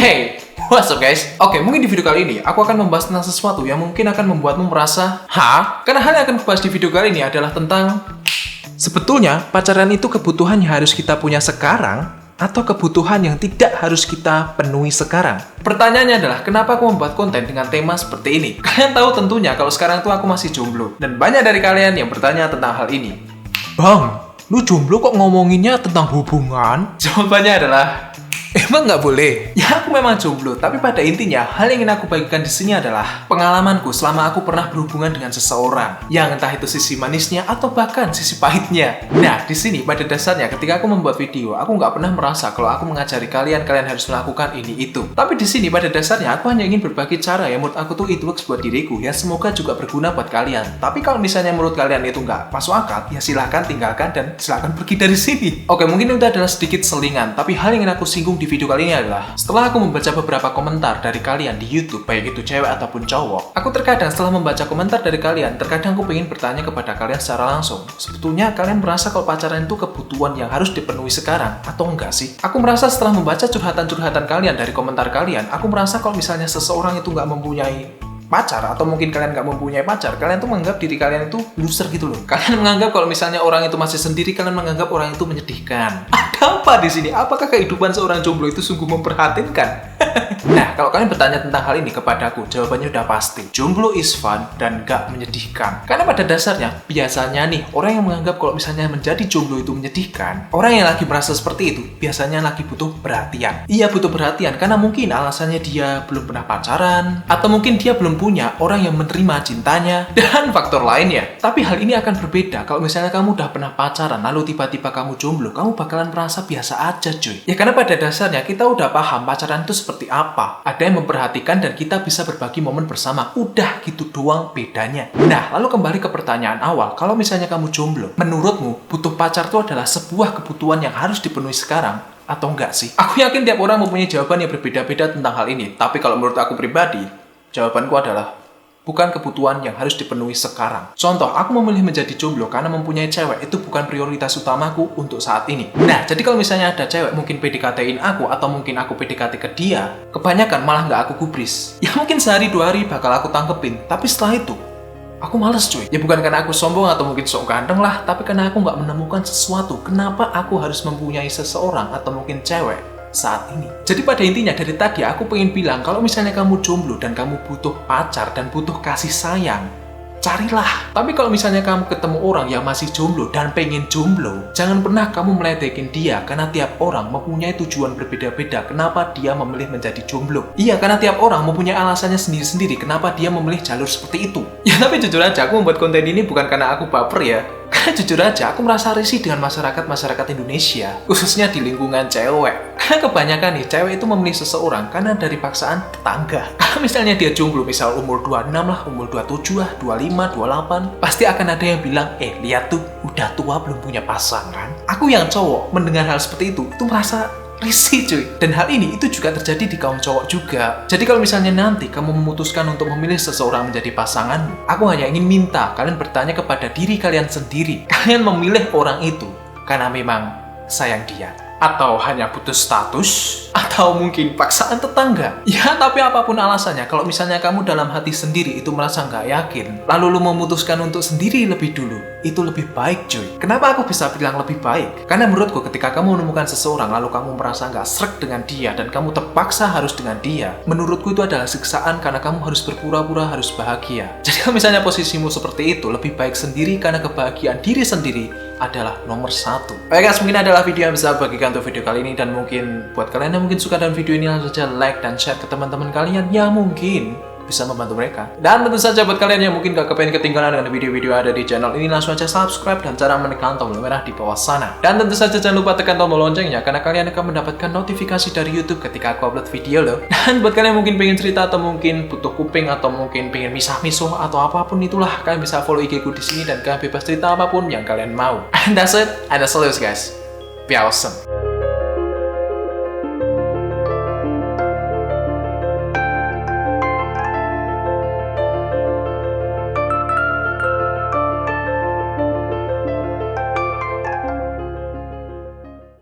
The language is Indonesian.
Hey, what's up guys? Oke, mungkin di video kali ini aku akan membahas tentang sesuatu yang mungkin akan membuatmu merasa hah? Karena hal yang akan kubahas di video kali ini adalah tentang sebetulnya pacaran itu kebutuhan yang harus kita punya sekarang atau kebutuhan yang tidak harus kita penuhi sekarang. Pertanyaannya adalah kenapa aku membuat konten dengan tema seperti ini? Kalian tahu tentunya kalau sekarang tuh aku masih jomblo. Dan banyak dari kalian yang bertanya tentang hal ini. Bang, lu jomblo kok ngomonginnya tentang hubungan? Jawabannya adalah emang nggak boleh? Ya aku memang jomblo, tapi pada intinya hal yang ingin aku bagikan di sini adalah pengalamanku selama aku pernah berhubungan dengan seseorang, yang entah itu sisi manisnya atau bahkan sisi pahitnya. Nah, di sini pada dasarnya ketika aku membuat video, aku nggak pernah merasa kalau aku mengajari kalian harus melakukan ini itu. Tapi di sini pada dasarnya aku hanya ingin berbagi cara yang menurut aku tuh it works buat diriku, ya semoga juga berguna buat kalian. Tapi kalau misalnya menurut kalian itu nggak masuk akal, ya silahkan tinggalkan dan silahkan pergi dari sini. Oke, mungkin itu adalah sedikit selingan, tapi hal yang ingin aku singgung di video kali ini adalah setelah aku membaca beberapa komentar dari kalian di YouTube, baik itu cewek ataupun cowok, aku terkadang setelah membaca komentar dari kalian, terkadang aku pengen bertanya kepada kalian secara langsung. Sebetulnya kalian merasa kalau pacaran itu kebutuhan yang harus dipenuhi sekarang atau enggak sih? Aku merasa setelah membaca curhatan-curhatan kalian dari komentar kalian, aku merasa kalau misalnya seseorang itu nggak mempunyai pacar, atau mungkin kalian nggak mempunyai pacar, kalian tuh menganggap diri kalian itu loser gitu loh. Kalian menganggap kalau misalnya orang itu masih sendiri, kalian menganggap orang itu menyedihkan. Ada apa di sini? Apakah kehidupan seorang jomblo itu sungguh memprihatinkan? Nah, kalau kalian bertanya tentang hal ini kepadaku, jawabannya udah pasti. Jomblo is fun dan gak menyedihkan. Karena pada dasarnya, biasanya nih, orang yang menganggap kalau misalnya menjadi jomblo itu menyedihkan, orang yang lagi merasa seperti itu, biasanya lagi butuh perhatian. Iya, butuh perhatian, karena mungkin alasannya dia belum pernah pacaran, atau mungkin dia belum punya orang yang menerima cintanya, dan faktor lainnya. Tapi hal ini akan berbeda kalau misalnya kamu udah pernah pacaran, lalu tiba-tiba kamu jomblo, kamu bakalan merasa biasa aja cuy. Ya karena pada dasarnya kita udah paham pacaran itu seperti apa. Ada yang memperhatikan dan kita bisa berbagi momen bersama. Udah gitu doang bedanya. Nah, lalu kembali ke pertanyaan awal. Kalau misalnya kamu jomblo, menurutmu butuh pacar itu adalah sebuah kebutuhan yang harus dipenuhi sekarang atau enggak sih? Aku yakin tiap orang mempunyai jawaban yang berbeda-beda tentang hal ini. Tapi kalau menurut aku pribadi, jawabanku adalah bukan kebutuhan yang harus dipenuhi sekarang. Contoh, aku memilih menjadi jomblo karena mempunyai cewek itu bukan prioritas utamaku untuk saat ini. Nah, jadi kalau misalnya ada cewek mungkin PDKT-in aku atau mungkin aku PDKT ke dia, kebanyakan malah nggak aku gubris. Ya mungkin sehari 2 hari bakal aku tangkepin, tapi setelah itu aku males cuy. Ya bukan karena aku sombong atau mungkin sok ganteng lah, tapi karena aku nggak menemukan sesuatu. Kenapa aku harus mempunyai seseorang atau mungkin cewek saat ini? Jadi pada intinya dari tadi aku pengen bilang kalau misalnya kamu jomblo dan kamu butuh pacar dan butuh kasih sayang, carilah. Tapi kalau misalnya kamu ketemu orang yang masih jomblo dan pengen jomblo, jangan pernah kamu meledekin dia karena tiap orang mempunyai tujuan berbeda-beda kenapa dia memilih menjadi jomblo. Iya, karena tiap orang mempunyai alasannya sendiri-sendiri kenapa dia memilih jalur seperti itu. Ya tapi jujur aja aku membuat konten ini bukan karena aku baper ya. Karena jujur aja, aku merasa risih dengan masyarakat Indonesia, khususnya di lingkungan cewek. Karena kebanyakan nih, cewek itu memilih seseorang karena dari paksaan tetangga. Kalau misalnya dia jomblo, misal umur 26 lah, umur 27 lah, 25, 28, pasti akan ada yang bilang, lihat tuh, udah tua belum punya pasangan. Aku yang cowok, mendengar hal seperti itu merasa risih cuy. Dan hal ini itu juga terjadi di kaum cowok juga. Jadi kalau misalnya nanti kamu memutuskan untuk memilih seseorang menjadi pasanganmu, aku hanya ingin minta kalian bertanya kepada diri kalian sendiri. Kalian memilih orang itu karena memang sayang dia, atau hanya butuh status, atau mungkin paksaan tetangga. Ya tapi apapun alasannya, kalau misalnya kamu dalam hati sendiri itu merasa nggak yakin, lalu lu memutuskan untuk sendiri lebih dulu, itu lebih baik cuy. Kenapa aku bisa bilang lebih baik? Karena menurutku ketika kamu menemukan seseorang lalu kamu merasa nggak srek dengan dia dan kamu terpaksa harus dengan dia, menurutku itu adalah siksaan karena kamu harus berpura-pura harus bahagia. Jadi kalau misalnya posisimu seperti itu, lebih baik sendiri karena kebahagiaan diri sendiri adalah nomor 1. Oke guys, mungkin adalah video yang bisa aku bagikan untuk video kali ini, dan mungkin buat kalian yang mungkin suka dengan video ini langsung saja like dan share ke teman-teman kalian yang mungkin bisa membantu mereka. Dan tentu saja buat kalian yang mungkin gak kepengen ketinggalan dengan video-video ada di channel ini, langsung aja subscribe dan cara menekan tombol merah di bawah sana. Dan tentu saja jangan lupa tekan tombol loncengnya karena kalian akan mendapatkan notifikasi dari YouTube ketika aku upload video loh. Dan buat kalian yang mungkin pengen cerita atau mungkin butuh kuping atau mungkin pengen misah-misuh atau apapun itulah, kalian bisa follow IG ku di sini dan kalian bebas cerita apapun yang kalian mau. And that's it. And that's all guys. Be awesome.